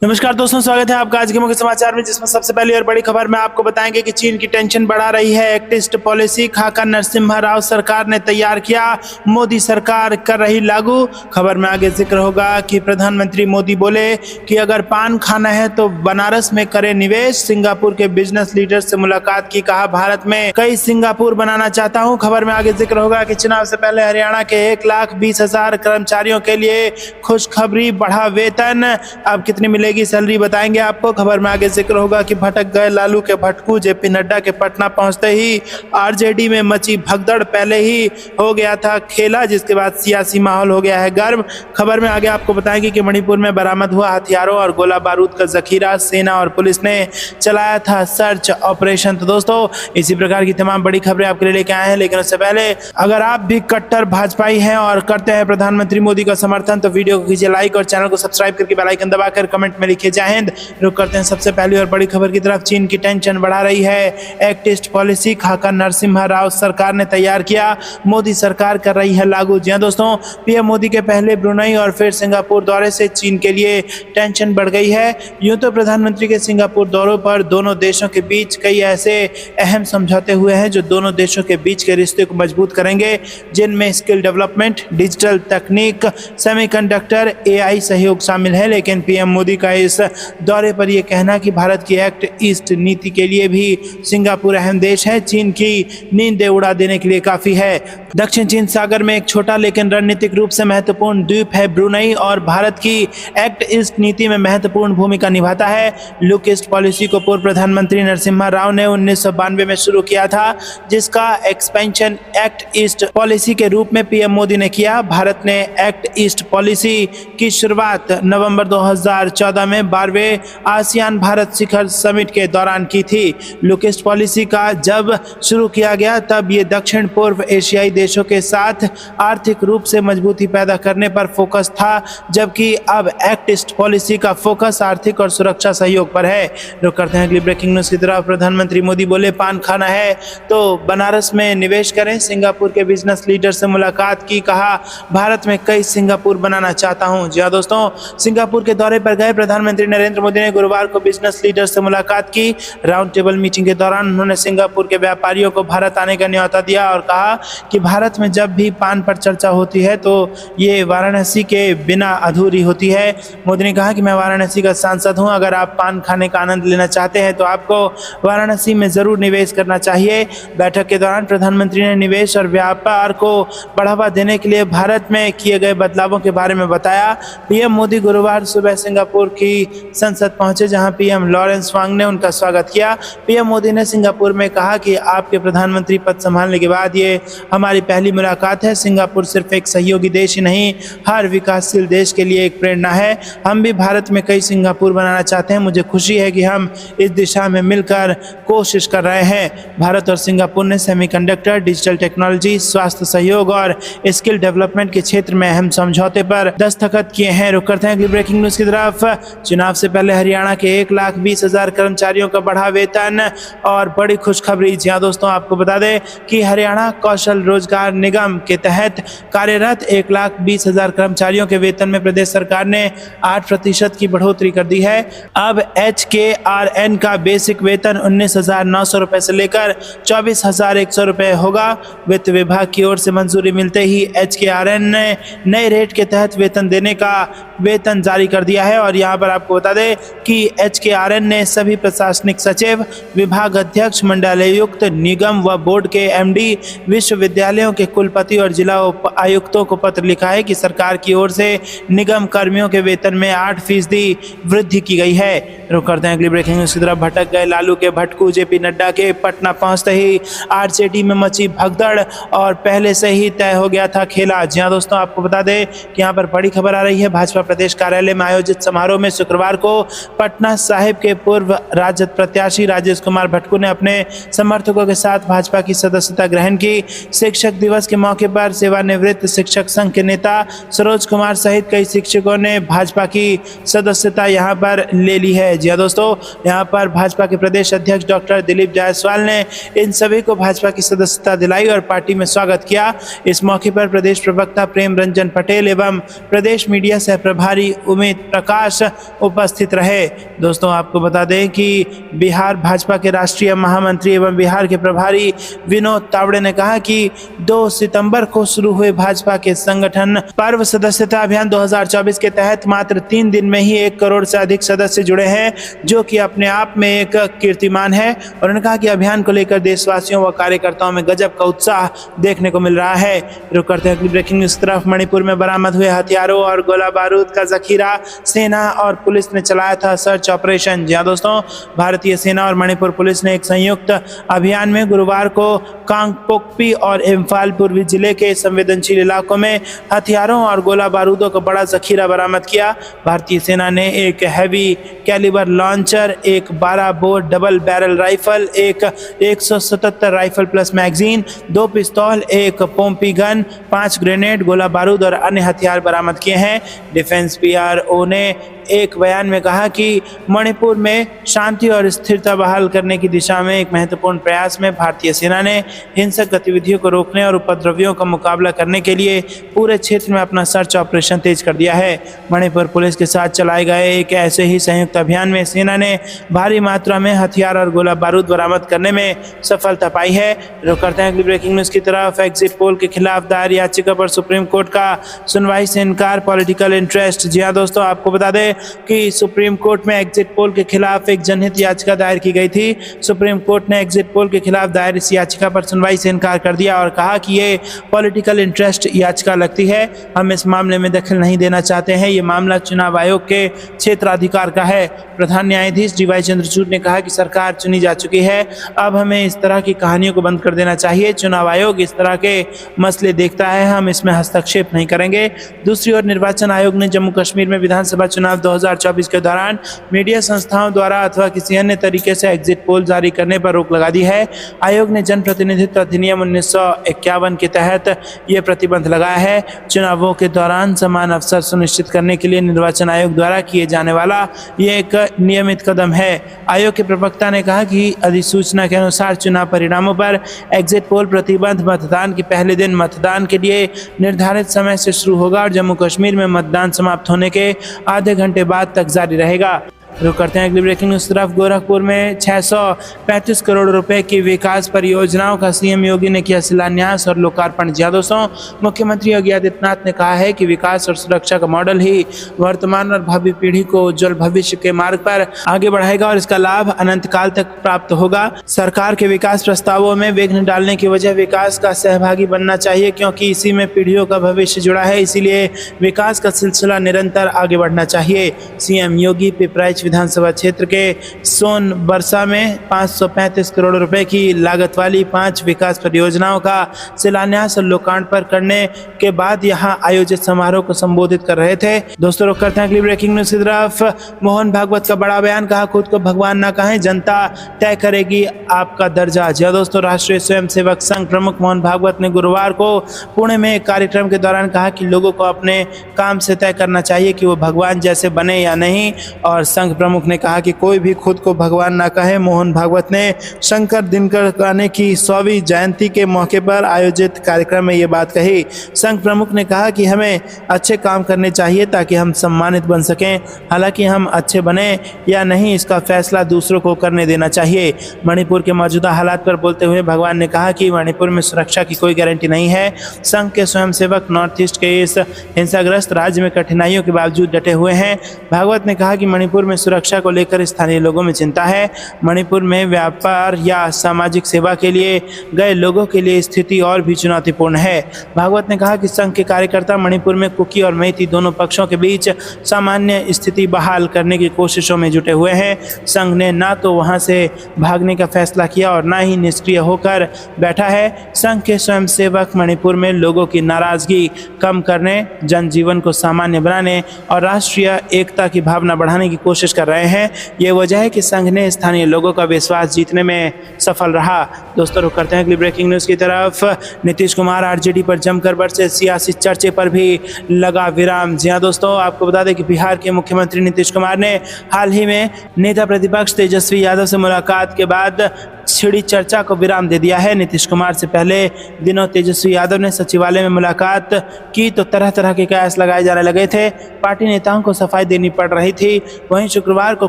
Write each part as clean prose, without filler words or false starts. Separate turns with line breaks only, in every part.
नमस्कार दोस्तों, स्वागत है आपका आज के मुख्य समाचार में, जिसमें सबसे पहली और बड़ी खबर में आपको बताएंगे कि चीन की टेंशन बढ़ा रही है एक्ट ईस्ट पॉलिसी। खाका नरसिम्हा राव सरकार ने तैयार किया, मोदी सरकार कर रही लागू। खबर में आगे जिक्र होगा कि प्रधानमंत्री मोदी बोले कि अगर पान खाना है तो बनारस में करें निवेश। सिंगापुर के बिजनेस लीडर से मुलाकात की, कहा भारत में कई सिंगापुर बनाना चाहता हूँ। खबर में आगे जिक्र होगा कि चुनाव से पहले हरियाणा के 1,20,000 कर्मचारियों के लिए खुशखबरी, बढ़ा वेतन। अब कितनी मिलेगी सैलरी बताएंगे आपको। खबर में आगे जिक्र होगा कि भटक गए लालू के भटकू, जेपी नड्डा के पटना पहुंचते ही आरजेडी में मची भगदड़। पहले ही हो गया था खेला, जिसके बाद सियासी माहौल हो गया है गर्म। खबर में आगे आपको बताएंगे कि मणिपुर में बरामद हुआ हथियारों और गोला बारूद का जखीरा, सेना और पुलिस ने चलाया था सर्च ऑपरेशन। तो दोस्तों, इसी प्रकार की तमाम बड़ी खबरें आपके लिए लेके आए हैं। लेकिन उससे पहले अगर आप भी कट्टर भाजपाई हैं और करते हैं प्रधानमंत्री मोदी का समर्थन, तो वीडियो को कीजिए लाइक और चैनल को सब्सक्राइब करके बेल आइकन दबाकर कमेंट में लिखिए जय हिंद। रुक करते हैं सबसे पहली और बड़ी खबर की तरफ। चीन की टेंशन बढ़ा रही है एक्ट ईस्ट पॉलिसी। खाका नरसिम्हा राव सरकार ने तैयार किया, मोदी सरकार कर रही है लागू। जी हां दोस्तों, पीएम मोदी के पहले ब्रुनई और फिर सिंगापुर दौरे से चीन के लिए टेंशन बढ़ गई है। यूं तो प्रधानमंत्री के सिंगापुर दौरों पर दोनों देशों के बीच कई ऐसे अहम समझौते हुए हैं जो दोनों देशों के बीच के रिश्ते को मजबूत करेंगे, जिनमें स्किल डेवलपमेंट, डिजिटल तकनीक, सेमीकंडक्टर, एआई सहयोग शामिल है। लेकिन पीएम मोदी का इस दौरे पर यह कहना कि भारत की एक्ट ईस्ट नीति के लिए भी सिंगापुर अहम देश है, चीन की नींदें उड़ा देने के लिए काफी है। दक्षिण चीन सागर में एक छोटा लेकिन रणनीतिक रूप से महत्वपूर्ण द्वीप है ब्रुनई, और भारत की एक्ट ईस्ट नीति में महत्वपूर्ण भूमिका निभाता है। लुक ईस्ट पॉलिसी को पूर्व प्रधानमंत्री नरसिम्हा राव ने 1992 में शुरू किया था, जिसका एक्सपेंशन एक्ट ईस्ट पॉलिसी के रूप में पीएम मोदी ने किया। भारत ने एक्ट ईस्ट पॉलिसी की शुरुआत नवंबर 2014 में 12वें आसियान भारत शिखर समिट के दौरान की थी। लुक ईस्ट पॉलिसी का जब शुरू किया गया तब ये दक्षिण पूर्व एशियाई देशों के साथ आर्थिक रूप से मजबूती पैदा करने पर फोकस था, जबकि अब एक्ट ईस्ट पॉलिसी का फोकस आर्थिक और सुरक्षा सहयोग पर है। रुक करते हैं अगली ब्रेकिंग न्यूज की तरफ। प्रधानमंत्री मोदी बोले पान खाना है तो बनारस में निवेश करें। सिंगापुर के बिजनेस लीडर से मुलाकात की, कहा भारत में कई सिंगापुर बनाना चाहता हूं। जी हां दोस्तों, सिंगापुर के दौरे पर गए प्रधानमंत्री नरेंद्र मोदी ने गुरुवार को बिजनेस लीडर से मुलाकात की। राउंड टेबल मीटिंग के दौरान उन्होंने सिंगापुर के व्यापारियों को भारत आने का न्योता दिया और कहा कि भारत में जब भी पान पर चर्चा होती है तो ये वाराणसी के बिना अधूरी होती है। मोदी ने कहा कि मैं वाराणसी का सांसद हूं, अगर आप पान खाने का आनंद लेना चाहते हैं तो आपको वाराणसी में जरूर निवेश करना चाहिए। बैठक के दौरान प्रधानमंत्री ने निवेश और व्यापार को बढ़ावा देने के लिए भारत में किए गए बदलावों के बारे में बताया। पीएम मोदी गुरुवार सुबह सिंगापुर की संसद पहुंचे, जहां पीएम लॉरेंस वांग ने उनका स्वागत किया। पीएम मोदी ने सिंगापुर में कहा कि आपके प्रधानमंत्री पद संभालने के बाद ये हमारी पहली मुलाकात है। सिंगापुर सिर्फ एक सहयोगी देश ही नहीं, हर विकासशील देश के लिए एक प्रेरणा है। हम भी भारत में कई सिंगापुर बनाना चाहते हैं। मुझे खुशी है कि हम इस दिशा में मिलकर कोशिश कर रहे हैं। भारत और सिंगापुर ने सेमीकंडक्टर, डिजिटल टेक्नोलॉजी, स्वास्थ्य सहयोग और स्किल डेवलपमेंट के क्षेत्र में अहम समझौते पर दस्तखत किए हैं। रुक करते हैं अगली ब्रेकिंग न्यूज की तरफ। चुनाव से पहले हरियाणा के 1,20,000 कर्मचारियों का बढ़ा वेतन और बड़ी खुशखबरी। जी हां दोस्तों, आपको बता दें कि हरियाणा कौशल रोजगार निगम के तहत कार्यरत 1,20,000 कर्मचारियों के वेतन में प्रदेश सरकार ने 8% की बढ़ोतरी कर दी है। अब HKRN का बेसिक वेतन 19,900 रुपए से लेकर 24,100 रुपए होगा। वित्त विभाग की ओर से मंजूरी मिलते ही HKRN ने नए रेट के तहत वेतन देने का वेतन जारी कर दिया है। और यहाँ पर आपको बता दें कि HKRN ने सभी प्रशासनिक सचिव, विभाग अध्यक्ष, मंडलायुक्त, निगम व बोर्ड के MD, विश्वविद्यालयों के कुलपति और जिला आयुक्तों को पत्र लिखा है कि सरकार की ओर से निगम कर्मियों के वेतन में 8% वृद्धि की गई है। रुक करते हैं अगली ब्रेकिंग न्यूज की तरफ। भटक गए लालू के भटकू, जेपी नड्डा के पटना पहुंचते ही आरजेडी में मची भगदड़ और पहले से ही तय हो गया था खेला। जी हां दोस्तों, आपको बता दें कि यहाँ पर बड़ी खबर आ रही है। भाजपा प्रदेश कार्यालय में आयोजित समारोह में शुक्रवार को पटना साहिब के पूर्व राजद प्रत्याशी राजेश कुमार भटकू ने अपने समर्थकों के साथ भाजपा की सदस्यता ग्रहण की। शिक्षक दिवस के मौके पर सेवानिवृत्त शिक्षक संघ के नेता सरोज कुमार सहित कई शिक्षकों ने भाजपा की सदस्यता यहां पर ले ली है। जी हाँ दोस्तों, यहाँ पर भाजपा के प्रदेश अध्यक्ष डॉक्टर दिलीप जायसवाल ने इन सभी को भाजपा की सदस्यता दिलाई और पार्टी में स्वागत किया। इस मौके पर प्रदेश प्रवक्ता प्रेम रंजन पटेल एवं प्रदेश मीडिया सह प्रभारी उमेश प्रकाश उपस्थित रहे। दोस्तों आपको बता दें कि बिहार भाजपा के राष्ट्रीय महामंत्री एवं बिहार के प्रभारी विनोद तावड़े ने कहा कि 2 सितंबर को शुरू हुए भाजपा के संगठन पर्व सदस्यता अभियान 2024 के तहत मात्र 3 दिन में ही 1 करोड़ से अधिक सदस्य जुड़े हैं, जो कि अपने आप में एक कीर्तिमान है। और उन्होंने कहा कि अभियान को लेकर देशवासियों व कार्यकर्ताओं में गजब का उत्साह देखने को मिल रहा है। रुक करते हैं ब्रेकिंग न्यूज तरफ। मणिपुर में बरामद हुए हथियारों और गोला बारूद का जखीरा, सेना और पुलिस ने चलाया था सर्च ऑपरेशन। जी हाँ दोस्तों, भारतीय सेना और मणिपुर पुलिस ने एक संयुक्त अभियान में गुरुवार को कांगपोकपी और इम्फाल पूर्वी जिले के संवेदनशील इलाकों में हथियारों और गोला बारूदों का बड़ा जखीरा बरामद किया। भारतीय सेना ने एक हैवी कैलिबर लॉन्चर, एक 12 बोर डबल बैरल राइफल, एक 177 राइफल प्लस मैगजीन, 2 पिस्तौल, एक पोम्पी गन, 5 ग्रेनेड, गोला बारूद और अन्य हथियार बरामद किए हैं। डिफेंस पीआरओ ने एक बयान में कहा कि मणिपुर में शांति और स्थिरता बहाल करने की दिशा में एक महत्वपूर्ण प्रयास में भारतीय सेना ने हिंसक गतिविधियों को रोकने और उपद्रवियों का मुकाबला करने के लिए पूरे क्षेत्र में अपना सर्च ऑपरेशन तेज कर दिया है। मणिपुर पुलिस के साथ चलाए गए एक ऐसे ही संयुक्त अभियान में सेना ने भारी मात्रा में हथियार और गोला बारूद बरामद करने में सफलता पाई है। रुक करते हैं अगली ब्रेकिंग न्यूज की तरफ। एग्जिट पोल के खिलाफ दायर याचिका पर सुप्रीम कोर्ट का सुनवाई से इनकार, पॉलिटिकल इंटरेस्ट। जी हाँ दोस्तों, आपको बता दें कि सुप्रीम कोर्ट में एग्जिट पोल के खिलाफ एक जनहित याचिका दायर की गई थी। सुप्रीम कोर्ट ने एग्जिट पोल के खिलाफ दायर इस याचिका पर सुनवाई से इनकार कर दिया और कहा कि ये पॉलिटिकल इंटरेस्ट याचिका लगती है, हम इस मामले में दखल नहीं देना चाहते हैं। ये मामला चुनाव आयोग के क्षेत्राधिकार का है। प्रधान न्यायाधीश डीवाई चंद्रचूड़ ने कहा कि सरकार चुनी जा चुकी है, अब हमें इस तरह की कहानियों को बंद कर देना चाहिए। चुनाव आयोग इस तरह के मसले देखता है, हम इसमें हस्तक्षेप नहीं करेंगे। दूसरी ओर निर्वाचन आयोग ने जम्मू कश्मीर में विधानसभा चुनाव 2024 के दौरान मीडिया संस्थाओं द्वारा अथवा किसी अन्य तरीके से एग्जिट पोल जारी करने पर रोक लगा दी है। आयोग ने जनप्रतिनिधित्व अधिनियम 1951 के तहत ये प्रतिबंध लगाया है। चुनावों के दौरान समान अवसर सुनिश्चित करने के लिए निर्वाचन आयोग द्वारा किए जाने वाला ये एक नियमित कदम है। आयोग के प्रवक्ता ने कहा कि अधिसूचना के अनुसार चुनाव परिणामों पर एग्जिट पोल प्रतिबंध मतदान के पहले दिन मतदान के लिए निर्धारित समय से शुरू होगा और जम्मू कश्मीर में मतदान समाप्त होने के आधे घंटे बाद तक जारी रहेगा। रुक करते हैं अगली ब्रेकिंग न्यूज तरफ। गोरखपुर में 635 करोड़ रुपए की विकास परियोजनाओं का सीएम योगी ने किया शिलान्यास और लोकार्पण। जी दोस्तों, मुख्यमंत्री योगी आदित्यनाथ ने कहा है कि विकास और सुरक्षा का मॉडल ही वर्तमान और भावी पीढ़ी को उज्जवल भविष्य के मार्ग पर आगे बढ़ाएगा और इसका लाभ अनंत काल तक प्राप्त होगा। सरकार के विकास प्रस्तावों में विघ्न डालने की वजह विकास का सहभागी बनना चाहिए, क्योंकि इसी में पीढ़ियों का भविष्य जुड़ा है, इसीलिए विकास का सिलसिला निरंतर आगे बढ़ना चाहिए। सीएम योगी पिपराइच विधानसभा क्षेत्र के सोनबरसा में 535 करोड़ रुपए की लागत वाली 5 विकास परियोजनाओं का शिलान्यास और लोकार्पण करने के बाद यहां आयोजित समारोह को संबोधित कर रहे थे। दोस्तों रुक करते हैं अगली ब्रेकिंग न्यूज की तरफ। मोहन भागवत का बड़ा बयान, कहा खुद को भगवान ना कहें, जनता तय करेगी आपका दर्जा। जी दोस्तों, राष्ट्रीय स्वयंसेवक संघ प्रमुख मोहन भागवत ने गुरुवार को पुणे में एक कार्यक्रम के दौरान कहा कि लोगों को अपने काम से तय करना चाहिए कि वो भगवान जैसे बने या नहीं, और संघ प्रमुख ने कहा कि कोई भी खुद को भगवान ना कहे। मोहन भागवत ने शंकर दिनकर की 100वीं जयंती के मौके पर आयोजित कार्यक्रम में ये बात कही। संघ प्रमुख ने कहा कि हमें अच्छे काम करने चाहिए ताकि हम सम्मानित बन सकें, हालांकि हम अच्छे बने या नहीं इसका फैसला दूसरों को करने देना चाहिए। मणिपुर के मौजूदा हालात पर बोलते हुए भगवान ने कहा कि मणिपुर में सुरक्षा की कोई गारंटी नहीं है। संघ के स्वयंसेवक नॉर्थ ईस्ट के इस हिंसाग्रस्त राज्य में कठिनाइयों के बावजूद डटे हुए हैं। भागवत ने कहा कि मणिपुर में सुरक्षा को लेकर स्थानीय लोगों में चिंता है। मणिपुर में व्यापार या सामाजिक सेवा के लिए गए लोगों के लिए स्थिति और भी चुनौतीपूर्ण है। भागवत ने कहा कि संघ के कार्यकर्ता मणिपुर में कुकी और मैती दोनों पक्षों के बीच सामान्य स्थिति बहाल करने की कोशिशों में जुटे हुए हैं। संघ ने ना तो वहां से भागने का फैसला किया और ना ही निष्क्रिय होकर बैठा है। संघ के स्वयंसेवक मणिपुर में लोगों की नाराजगी कम करने, जनजीवन को सामान्य बनाने और राष्ट्रीय एकता की भावना बढ़ाने की कोशिश कोशिश कर रहे हैं। ये वजह है कि संघ ने स्थानीय लोगों का विश्वास जीतने में सफल रहा। दोस्तों रुक करते हैं अगली ब्रेकिंग न्यूज़ की तरफ। नीतीश कुमार आरजेडी पर जमकर बरसे, सियासी चर्चे पर भी लगा विराम। जी हाँ दोस्तों, आपको बता दें कि बिहार के मुख्यमंत्री नीतीश कुमार ने हाल ही में नेता प्रतिपक्ष तेजस्वी यादव से मुलाकात के बाद छिड़ी चर्चा को विराम दे दिया है। नीतीश कुमार से पहले दिनों तेजस्वी यादव ने सचिवालय में मुलाकात की तो तरह तरह के कयास लगाए जाने लगे थे। पार्टी नेताओं को सफाई देनी पड़ रही थी। वहीं शुक्रवार को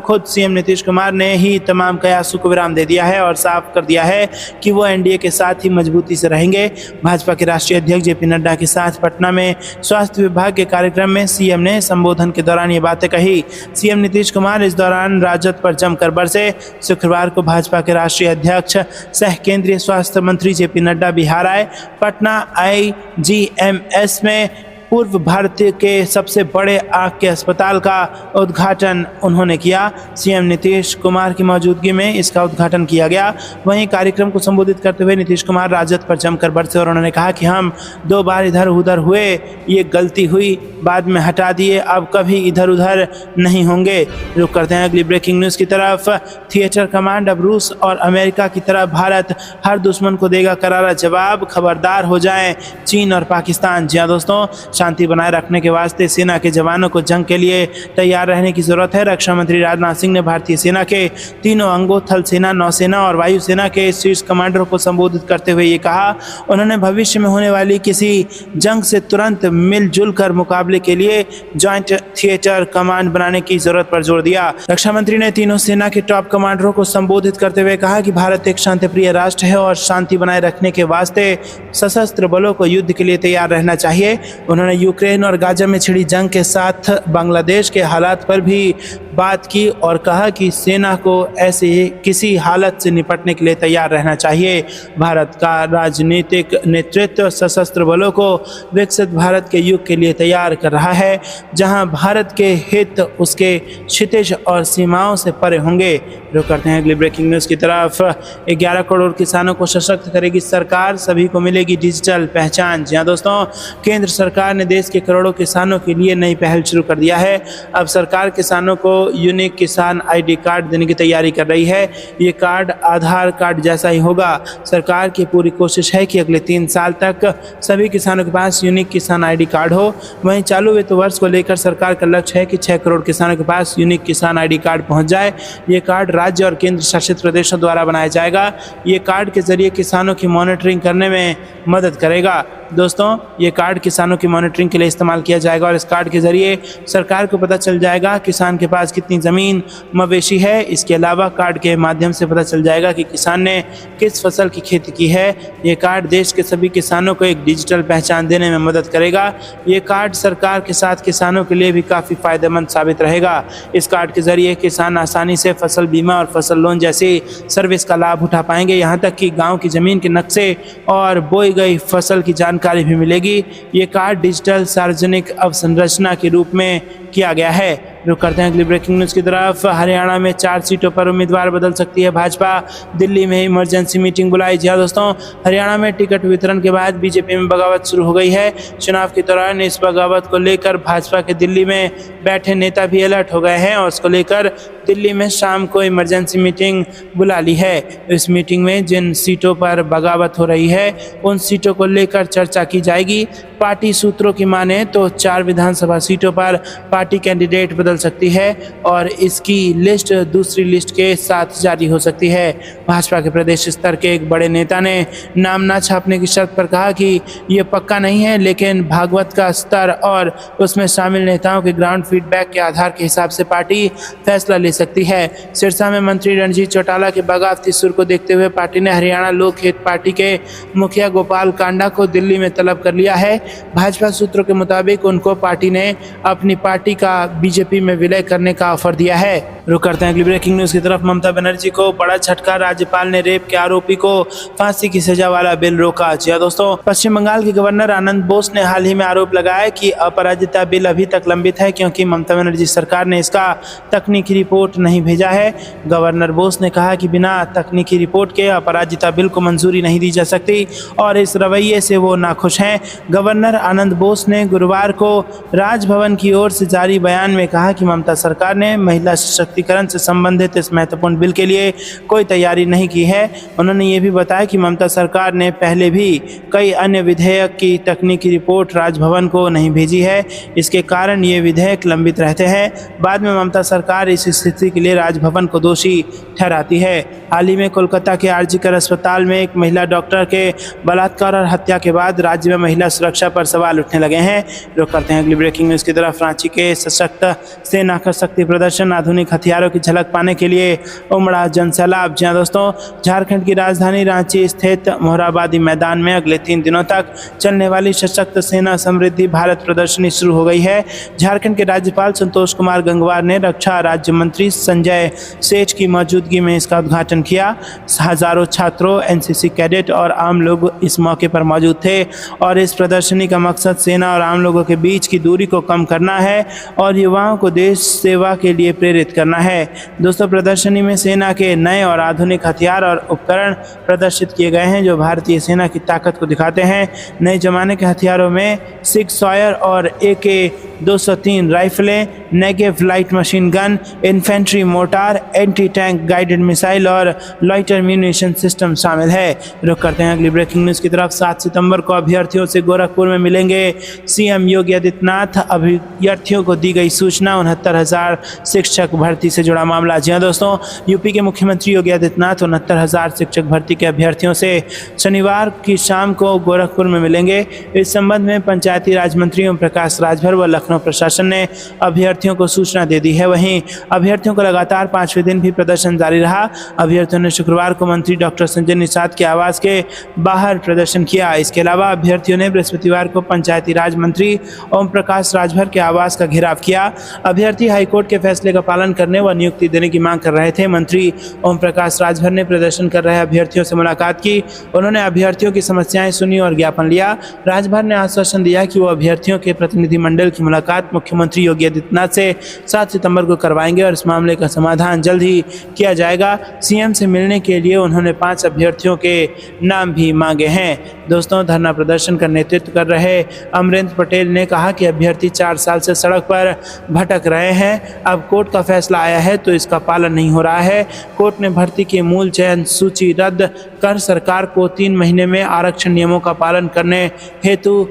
खुद सीएम नीतीश कुमार ने ही तमाम कयासों को विराम दे दिया है और साफ कर दिया है कि वो एनडीए के साथ ही मजबूती से रहेंगे। भाजपा के राष्ट्रीय अध्यक्ष जेपी नड्डा के साथ पटना में स्वास्थ्य विभाग के कार्यक्रम में सीएम ने संबोधन के दौरान ये बातें कही। सीएम नीतीश कुमार इस दौरान राजद पर जमकर बरसे। शुक्रवार को भाजपा के राष्ट्रीय अध्यक्ष सह केंद्रीय स्वास्थ्य मंत्री जेपी नड्डा बिहार आए। पटना आईजीएमएस में पूर्व भारत के सबसे बड़े आँख के अस्पताल का उद्घाटन उन्होंने किया। सीएम नीतीश कुमार की मौजूदगी में इसका उद्घाटन किया गया। वहीं कार्यक्रम को संबोधित करते हुए नीतीश कुमार राजद पर जमकर बरसे और उन्होंने कहा कि हम 2 बार इधर उधर हुए, ये गलती हुई, बाद में हटा दिए, अब कभी इधर उधर नहीं होंगे। रुक करते हैं अगली ब्रेकिंग न्यूज़ की तरफ। थिएटर कमांड, अब रूस और अमेरिका की तरह भारत हर दुश्मन को देगा करारा जवाब, खबरदार हो जाएं चीन और पाकिस्तान। जी हाँ दोस्तों, शांति बनाए रखने के वास्ते सेना के जवानों को जंग के लिए तैयार रहने की जरूरत है। रक्षा मंत्री राजनाथ सिंह ने भारतीय सेना के तीनों अंगों थल सेना, नौसेना और वायुसेना के शीर्ष कमांडरों को संबोधित करते हुए ये कहा। उन्होंने भविष्य में होने वाली किसी जंग से तुरंत मिलजुल कर मुकाबले के लिए ज्वाइंट थिएटर कमांड बनाने की जरूरत पर जोर दिया। रक्षा मंत्री ने तीनों सेना के टॉप कमांडरों को संबोधित करते हुए कहा कि भारत एक शांतिप्रिय राष्ट्र है और शांति बनाए रखने के वास्ते सशस्त्र बलों को युद्ध के लिए तैयार रहना चाहिए। उन्होंने यूक्रेन और गाजा में छिड़ी जंग के साथ बांग्लादेश के हालात पर भी बात की और कहा कि सेना को ऐसे किसी हालत से निपटने के लिए तैयार रहना चाहिए। भारत का राजनीतिक नेतृत्व सशस्त्र बलों को विकसित भारत के युग के लिए तैयार कर रहा है, जहां भारत के हित उसके क्षितिज और सीमाओं से परे होंगे। रुक करते हैं अगली ब्रेकिंग न्यूज़ की तरफ। 11 करोड़ किसानों को सशक्त करेगी सरकार, सभी को मिलेगी डिजिटल पहचान। जी हाँ दोस्तों, केंद्र सरकार ने देश के करोड़ों किसानों के लिए नई पहल शुरू कर दिया है। अब सरकार किसानों को यूनिक किसान आईडी कार्ड देने की तैयारी कर रही है। ये कार्ड आधार कार्ड जैसा ही होगा। सरकार की पूरी कोशिश है कि अगले 3 साल तक सभी किसानों के पास यूनिक किसान आईडी कार्ड हो। वहीं चालू वित्त वर्ष को लेकर सरकार का लक्ष्य है कि 6 करोड़ किसानों के पास यूनिक किसान आईडी कार्ड पहुंच जाए। ये कार्ड राज्य और केंद्र शासित प्रदेशों द्वारा बनाया जाएगा। ये कार्ड के जरिए किसानों की मॉनिटरिंग करने में मदद करेगा। दोस्तों, ये कार्ड किसानों की मॉनिटरिंग के लिए इस्तेमाल किया जाएगा और इस कार्ड के जरिए सरकार को पता चल जाएगा किसान के पास कितनी ज़मीन मवेशी है। इसके अलावा कार्ड के माध्यम से पता चल जाएगा कि किसान ने किस फसल की खेती की है। ये कार्ड देश के सभी किसानों को एक डिजिटल पहचान देने में मदद करेगा। ये कार्ड सरकार के साथ किसानों के लिए भी काफ़ी फायदेमंद साबित रहेगा। इस कार्ड के जरिए किसान आसानी से फसल बीमा और फसल लोन जैसी सर्विस का लाभ उठा पाएंगे। यहाँ तक कि गाँव की ज़मीन के नक्शे और बोई गई फसल की जानकारी भी मिलेगी। ये कार्ड डिजिटल सार्वजनिक अवसंरचना के रूप में किया गया है। रुक करते हैं अगली ब्रेकिंग न्यूज़ की तरफ। हरियाणा में 4 सीटों पर उम्मीदवार बदल सकती है भाजपा, दिल्ली में इमरजेंसी मीटिंग बुलाई। जी हाँ दोस्तों, हरियाणा में टिकट वितरण के बाद बीजेपी में बगावत शुरू हो गई है। चुनाव के दौरान इस बगावत को लेकर भाजपा के दिल्ली में बैठे नेता भी अलर्ट हो गए हैं और उसको लेकर दिल्ली में शाम को इमरजेंसी मीटिंग बुला ली है। इस मीटिंग में जिन सीटों पर बगावत हो रही है उन सीटों को लेकर चर्चा की जाएगी। पार्टी सूत्रों की माने तो 4 विधानसभा सीटों पर पार्टी कैंडिडेट बदल सकती है और इसकी लिस्ट दूसरी लिस्ट के साथ जारी हो सकती है। भाजपा के प्रदेश स्तर के एक बड़े नेता ने नाम न छापने की शर्त पर कहा कि ये पक्का नहीं है, लेकिन भागवत का स्तर और उसमें शामिल नेताओं के ग्राउंड फीडबैक के आधार के हिसाब से पार्टी फैसला ले सकती है। सिरसा में मंत्री रणजीत चौटाला के बगावती सुर को देखते हुए पार्टी ने हरियाणा लोक हित पार्टी के मुखिया गोपाल कांडा को दिल्ली में तलब कर लिया है। भाजपा सूत्रों के मुताबिक उनको पार्टी ने अपनी पार्टी का बीजेपी में विलय करने का ऑफर दिया है। रुक करते हैं अगली ब्रेकिंग न्यूज़ की तरफ। ममता बनर्जी को बड़ा झटका, राज्यपाल ने रेप के आरोपी को फांसी की सजा वाला बिल रोका। जी दोस्तों, पश्चिम बंगाल के गवर्नर आनंद बोस ने हाल ही में आरोप लगाया कि अपराजिता बिल अभी तक लंबित है क्योंकि ममता बनर्जी सरकार ने इसका तकनीकी रिपोर्ट नहीं भेजा है। गवर्नर बोस ने कहा कि बिना तकनीकी रिपोर्ट के अपराजिता बिल को मंजूरी नहीं दी जा सकती और इस रवैये से वो नाखुश हैं। गवर्नर आनंद बोस ने गुरुवार को राजभवन की ओर से जारी बयान में कहा कहा कि ममता सरकार ने महिला सशक्तिकरण से संबंधित इस महत्वपूर्ण बिल के लिए कोई तैयारी नहीं की है। उन्होंने ये भी बताया कि ममता सरकार ने पहले भी कई अन्य विधेयक की तकनीकी रिपोर्ट राजभवन को नहीं भेजी है, इसके कारण ये विधेयक लंबित रहते हैं। बाद में ममता सरकार इस स्थिति के लिए राजभवन को दोषी ठहराती है। हाल ही में कोलकाता के आरजीकर अस्पताल में एक महिला डॉक्टर के बलात्कार और हत्या के बाद राज्य में महिला सुरक्षा पर सवाल उठने लगे हैं। रुक करते हैं अगली ब्रेकिंग न्यूज़ की तरफ। रांची के सशक्त सेना का शक्ति प्रदर्शन, आधुनिक हथियारों की झलक पाने के लिए उमड़ा जनसैलाब। जी हाँ दोस्तों, झारखंड की राजधानी रांची स्थित मोहराबादी मैदान में अगले 3 दिनों तक चलने वाली सशक्त सेना समृद्धि भारत प्रदर्शनी शुरू हो गई है। झारखंड के राज्यपाल संतोष कुमार गंगवार ने रक्षा राज्य मंत्री संजय सेठ की मौजूदगी में इसका उद्घाटन किया। हजारों छात्रों, एनसीसी कैडेट और आम लोग इस मौके पर मौजूद थे और इस प्रदर्शनी का मकसद सेना और आम लोगों के बीच की दूरी को कम करना है और युवाओं को देश सेवा के लिए प्रेरित करना है। दोस्तों, प्रदर्शनी में सेना के नए और आधुनिक हथियार और उपकरण प्रदर्शित किए गए हैं जो भारतीय सेना की ताकत को दिखाते हैं। नए जमाने के हथियारों में सिक्स सॉयर और AK-203 राइफलें, Negev light machine gun, infantry mortar, anti tank guided missile और लॉइटर म्यूनिशन सिस्टम शामिल है। रुक करते हैं अगली ब्रेकिंग न्यूज़ की तरफ। 7 सितंबर को अभ्यर्थियों से गोरखपुर में मिलेंगे सीएम योगी आदित्यनाथ। अभ्यर्थियों को दी गई सूचना। 69,000 शिक्षक भर्ती से जुड़ा मामला। जी हाँ दोस्तों, यूपी के मुख्यमंत्री योगी आदित्यनाथ 69,000 शिक्षक भर्ती के अभ्यर्थियों से शनिवार की शाम को गोरखपुर में मिलेंगे। इस संबंध में पंचायती राज मंत्री ओम प्रकाश राजभर व लखनऊ प्रशासन ने अभ्यर्थियों को सूचना दे दी है। वहीं अभ्यर्थियों को लगातार 5वें दिन भी प्रदर्शन जारी रहा। अभ्यर्थियों ने शुक्रवार को मंत्री डॉक्टर संजय निषाद के आवास के बाहर प्रदर्शन किया। इसके अलावा अभ्यर्थियों ने बृहस्पतिवार को पंचायती राज मंत्री ओम प्रकाश राजभर के आवास का घेराव किया। अभ्यर्थी हाईकोर्ट के फैसले का पालन करने व नियुक्ति देने की मांग कर रहे थे। मंत्री ओम प्रकाश राजभर ने प्रदर्शन कर रहे अभ्यर्थियों से मुलाकात की। उन्होंने अभ्यर्थियों की समस्याएं सुनी और ज्ञापन लिया। राजभर ने आश्वासन दिया कि वो अभ्यर्थियों के प्रतिनिधिमंडल की मुलाकात मुख्यमंत्री योगी आदित्यनाथ से 7 सितंबर को करवाएंगे और इस मामले का समाधान जल्द ही किया जाएगा। सीएम से मिलने के लिए उन्होंने 5 अभ्यर्थियों के नाम भी मांगे हैं। दोस्तों, धरना प्रदर्शन का नेतृत्व कर रहे अमरेंद्र पटेल ने कहा कि अभ्यर्थी 4 साल से सड़क पर भटक रहे हैं। अब कोर्ट का फैसला आया है तो इसका पालन नहीं हो रहा है। कोर्ट ने भर्ती की मूल चयन सूची रद्द कर सरकार को 3 महीने में आरक्षण नियमों का पालन करने हेतु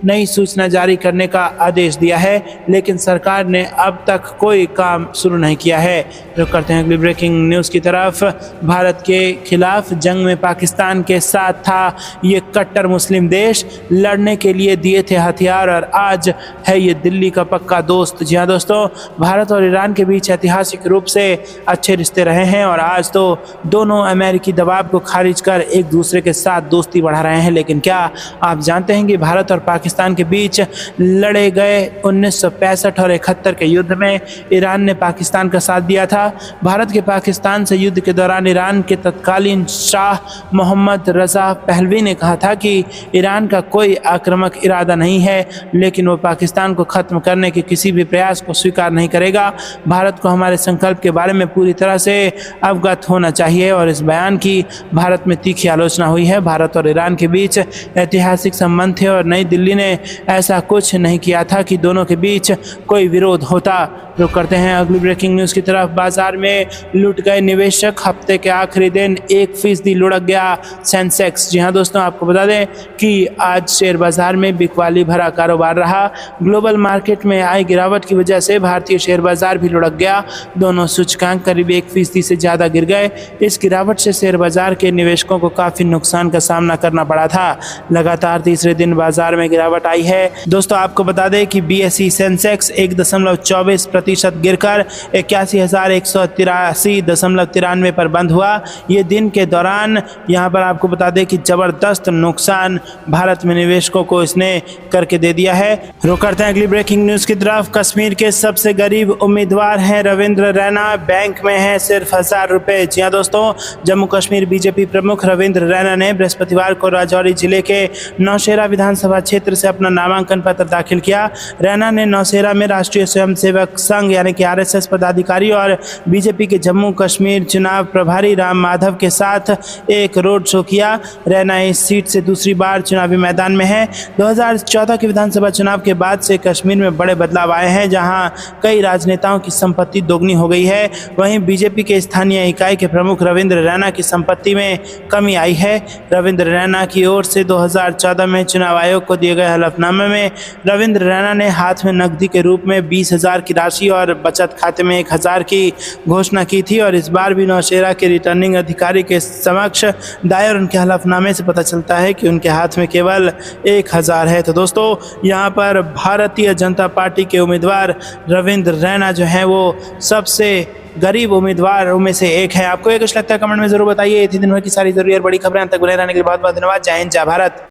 नई सूचना जारी करने का आदेश दिया है, लेकिन सरकार ने अब तक कोई काम शुरू नहीं किया है। रुक करते हैं अगली ब्रेकिंग न्यूज़ की तरफ। भारत के खिलाफ जंग में पाकिस्तान के साथ था ये कट्टर मुस्लिम देश, लड़ने के लिए दिए थे हथियार और आज है ये दिल्ली का पक्का दोस्त। जी हाँ दोस्तों, भारत और ईरान के बीच ऐतिहासिक रूप से अच्छे रिश्ते रहे हैं और आज तो दोनों अमेरिकी दबाव को खारिज कर एक दूसरे के साथ दोस्ती बढ़ा रहे हैं। लेकिन क्या आप जानते हैं कि भारत और पाकिस्तान के बीच लड़े गए 1965 और 71 के युद्ध में ईरान ने पाकिस्तान का साथ दिया था। भारत के पाकिस्तान से युद्ध के दौरान ईरान के तत्कालीन शाह मोहम्मद रजा पहलवी ने कहा था कि ईरान का कोई आक्रामक इरादा नहीं है, लेकिन वो पाकिस्तान को खत्म करने के किसी भी प्रयास को स्वीकार नहीं करेगा। भारत को हमारे संकल्प के बारे में पूरी तरह से अवगत होना चाहिए और इस बयान की भारत में तीखी आलोचना हुई है। भारत और ईरान के बीच ऐतिहासिक संबंध थे और नई दिल्ली ने ऐसा कुछ नहीं किया था कि दोनों के बीच कोई विरोध होता। रुक करते हैं अगली ब्रेकिंग न्यूज़ की तरफ। बाजार में लूट गए निवेशक, हफ्ते के आखिरी दिन 1% लुढ़क गया सेंसेक्स। जी हाँ दोस्तों, आपको बता दें कि आज शेयर बाजार में बिकवाली भरा कारोबार रहा। ग्लोबल मार्केट में आई गिरावट की वजह से भारतीय शेयर बाजार भी लुढ़क गया। दोनों सूचकांक करीब 1% से ज़्यादा गिर गए। इस गिरावट से शेयर बाजार के निवेशकों को काफ़ी नुकसान का सामना करना पड़ा था। लगातार तीसरे दिन बाजार में गिरावट आई है। दोस्तों, आपको बता दें कि BSE सेंसेक्स 1.24% गिरकर 81,183.93 पर बंद हुआ। ये दिन के दौरान यहाँ पर आपको बता दें कि जबरदस्त नुकसान भारत में निवेशकों को इसने करके दे दिया है। रुक करते हैं अगली ब्रेकिंग न्यूज़ की तरफ। कश्मीर के सबसे गरीब उम्मीदवार हैं रविंद्र रैना, बैंक में है सिर्फ 1,000 रुपये। जी हाँ दोस्तों, जम्मू कश्मीर बीजेपी प्रमुख रविंद्र रैना ने बृहस्पतिवार को राजौरी जिले के नौशेरा विधानसभा क्षेत्र से अपना नामांकन पत्र दाखिल किया। रैना ने नौशेरा में राष्ट्रीय स्वयंसेवक संघ संघ यानी कि आरएसएस पदाधिकारी और बीजेपी के जम्मू कश्मीर चुनाव प्रभारी राम माधव के साथ एक रोड शो किया। रैना इस सीट से दूसरी बार चुनावी मैदान में है। 2014 के विधानसभा चुनाव के बाद से कश्मीर में बड़े बदलाव आए हैं, जहां कई राजनेताओं की संपत्ति दोगुनी हो गई है। वहीं बीजेपी के स्थानीय इकाई के प्रमुख रविंद्र रैना की संपत्ति में कमी आई है। रविंद्र रैना की ओर से 2014 में चुनाव आयोग को दिए गए हलफनामे में रविंद्र रैना ने हाथ में नकदी के रूप में 20,000 की राशि और बचत खाते में 1,000 की घोषणा की थी। और इस बार भी नौशेरा के रिटर्निंग अधिकारी के समक्ष दायर उनके हलफनामे से पता चलता है कि उनके हाथ में केवल 1,000 है। तो दोस्तों, यहाँ पर भारतीय जनता पार्टी के उम्मीदवार रविंद्र रैना जो हैं वो सबसे गरीब उम्मीदवारों में से एक है। आपको ये कुछ लगता है कमेंट में जरूर बताइए। ये थी दिन भर की सारी जरूरी और बड़ी खबरें। तक बने रहने के लिए बहुत बहुत धन्यवाद। जय हिंद, जय भारत।